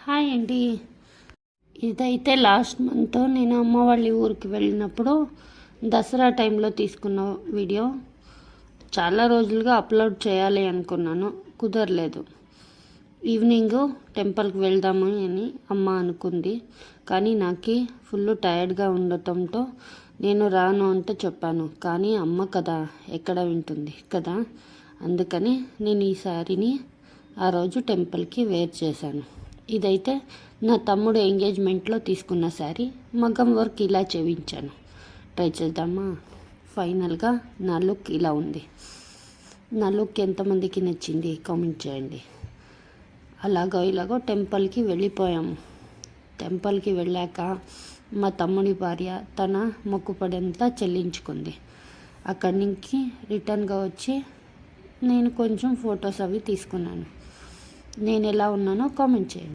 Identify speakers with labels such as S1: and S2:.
S1: Hi అండి. ఇదైతే last month నేను అమ్మ వాళ్ళ ఊరికి వెళ్ళినప్పుడు దసరా టైంలో తీసుకున్న వీడియో. చాలా రోజులుగా అప్లోడ్ చేయాలి అనుకున్నాను, కుదరలేదు. ఈవినింగ్ టెంపుల్కి వెళ్దాము అని అమ్మ అనుకుంది, కానీ నాకు ఫుల్ టైర్డ్గా ఉండటంతో నేను రాను అంటే చెప్పాను. కానీ అమ్మ కదా ఎక్కడ వింటుంది కదా, అందుకని నేను ఈ శారీని ఆ రోజు టెంపుల్కి వేర్ చేశాను. ఇదైతే నా తమ్ముడు ఎంగేజ్మెంట్లో తీసుకున్న శారీ. మగ్గం వర్క్ ఇలా చేయించాను. ట్రై చేద్దామా? ఫైనల్గా నా లుక్ ఇలా ఉంది. నా లుక్ ఎంతమందికి నచ్చింది కామెంట్ చేయండి. ఇలాగో టెంపుల్కి వెళ్ళిపోయాము. టెంపుల్కి వెళ్ళాక మా తమ్ముడి భార్య తన మొక్కుపడంతా చెల్లించుకుంది. అక్కడి నుంచి రిటర్న్గా వచ్చి నేను కొంచెం ఫొటోస్ అవి తీసుకున్నాను. నేను ఎలా ఉన్నానో కామెంట్ చేయండి.